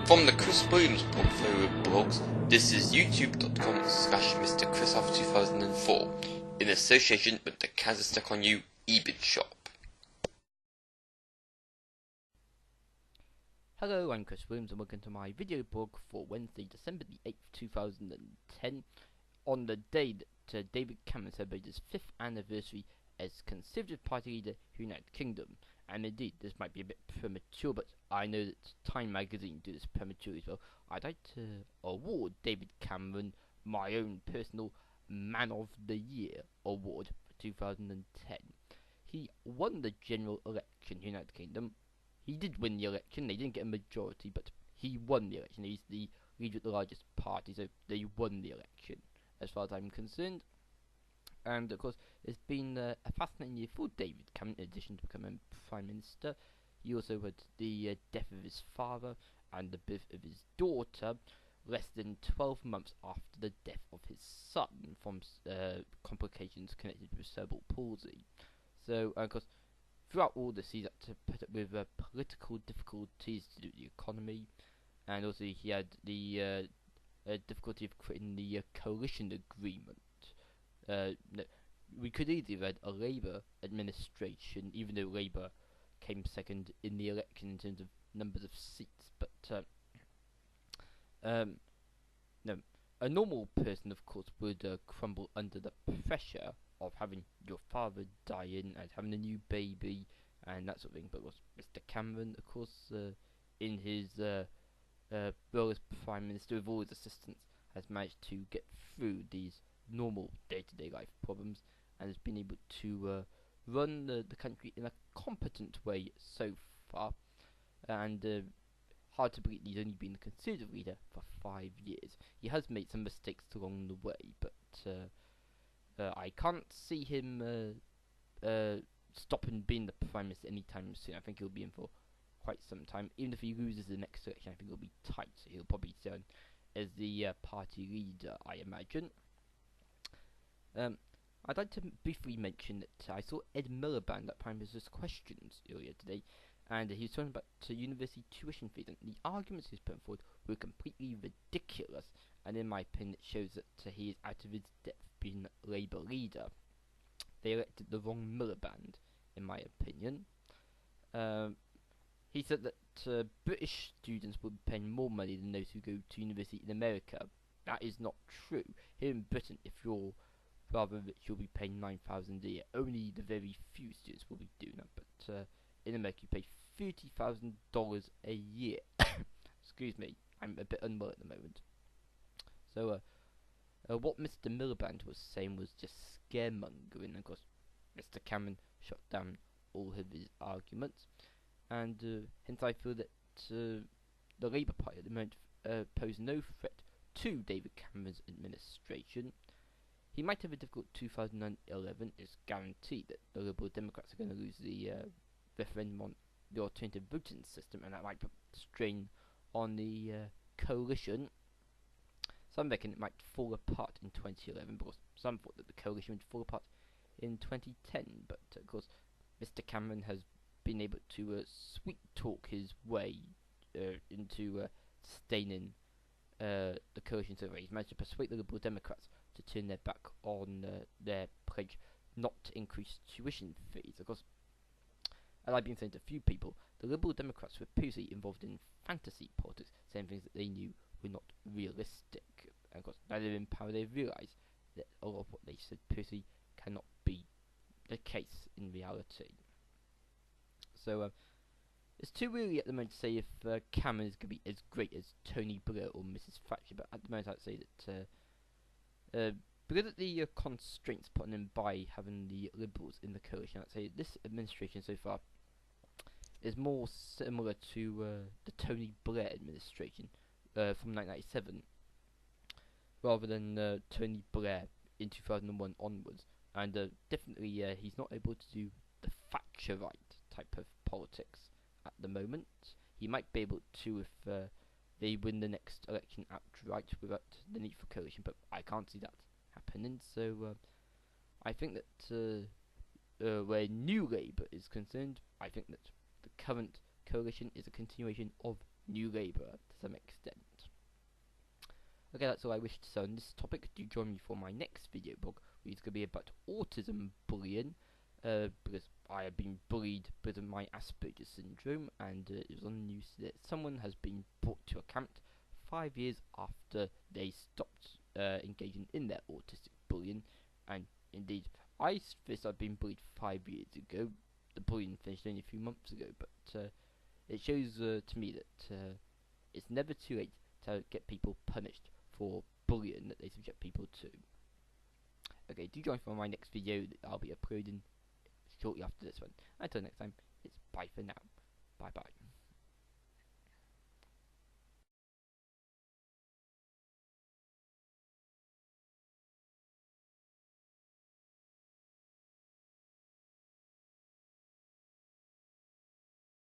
From the Chris Williams portfolio of blogs, this is youtube.com/Mr. Chris of 2004, in association with the Kansas Stuck on You eBid shop. Hello, I'm Chris Williams and welcome to my video blog for Wednesday, December the 8th, 2010, on the day that David Cameron celebrated his 5th anniversary as Conservative Party leader of the United Kingdom. And indeed, this might be a bit premature, but I know that Time magazine do this prematurely as well. I'd like to award David Cameron my own personal Man of the Year award for 2010. He won the general election in the United Kingdom. He did win the election. They didn't get a majority, but he won the election. He's the leader of the largest party, so they won the election, as far as I'm concerned. And of course, it's been a fascinating year for David Cameron. In addition to becoming Prime Minister, he also had the death of his father and the birth of his daughter, less than 12 months after the death of his son from complications connected with cerebral palsy. So, of course, throughout all this, he's had to put up with political difficulties to do with the economy, and also he had the difficulty of creating the coalition agreement. We could easily have had a Labour administration, even though Labour came second in the election in terms of numbers of seats. But no, a normal person, of course, would crumble under the pressure of having your father dying and having a new baby and that sort of thing. But Mr. Cameron, of course, in his role as Prime Minister with all his assistants, has managed to get through these normal day-to-day life problems and has been able to run the country in a competent way so far. And hard to believe he's only been the Conservative leader for 5 years. He has made some mistakes along the way, but I can't see him stopping being the Prime Minister anytime soon. I think he'll be in for quite some time. Even if he loses the next election, I think it'll be tight. So he'll probably stay on as the party leader, I imagine. I'd like to briefly mention that I saw Ed Miliband at Prime Minister's Questions earlier today, and he was talking about university tuition fees, and the arguments he's putting forward were completely ridiculous, and in my opinion it shows that he is out of his depth being Labour leader. They elected the wrong Miliband, in my opinion. He said that British students will be paying more money than those who go to university in America. That is not true. Here in Britain, if you're rather rich, you'll be paying $9,000 a year. Only the very few students will be doing that, but in America you pay $30,000 a year. Excuse me, I'm a bit unwell at the moment. So what Mr. Miliband was saying was just scaremongering. Of course, Mr. Cameron shut down all of his arguments, and hence I feel that the Labour Party at the moment pose no threat to David Cameron's administration. He might have a difficult 2011. It's guaranteed that the Liberal Democrats are going to lose the referendum on the alternative voting system, and that might put strain on the coalition. Some reckon it might fall apart in 2011, because some thought that the coalition would fall apart in 2010. But of course, Mr. Cameron has been able to sweet talk his way into sustaining the coalition so far. He's managed to persuade the Liberal Democrats to turn their back on their pledge not to increase tuition fees. Of course, as I've been saying to a few people, the Liberal Democrats were previously involved in fantasy politics, saying things that they knew were not realistic. And of course, now they're in power, they've realised that a lot of what they said previously cannot be the case in reality. So it's too early at the moment to say if Cameron is going to be as great as Tony Blair or Mrs. Thatcher, but at the moment I'd say that because of the constraints put on him by having the Liberals in the coalition, I'd say this administration so far is more similar to the Tony Blair administration from 1997, rather than Tony Blair in 2001 onwards. And definitely he's not able to do the Thatcherite type of politics at the moment. He might be able to if they win the next election outright without the need for coalition, but I can't see that happening. So I think that where New Labour is concerned, I think that the current coalition is a continuation of new labour to some extent. Okay, that's all I wish to say on this topic. Do join me for my next video blog, which is going to be about autism bullying, because I have been bullied because of my Asperger's syndrome, and it was on the news that someone has been brought to account 5 years after they stopped engaging in their autistic bullying. And indeed, I first I've been bullied 5 years ago. The bullying finished only a few months ago, but it shows to me that it's never too late to get people punished for bullying that they subject people to. Okay, do join for my next video that I'll be uploading shortly after this one. Until next time, it's bye for now. Bye bye.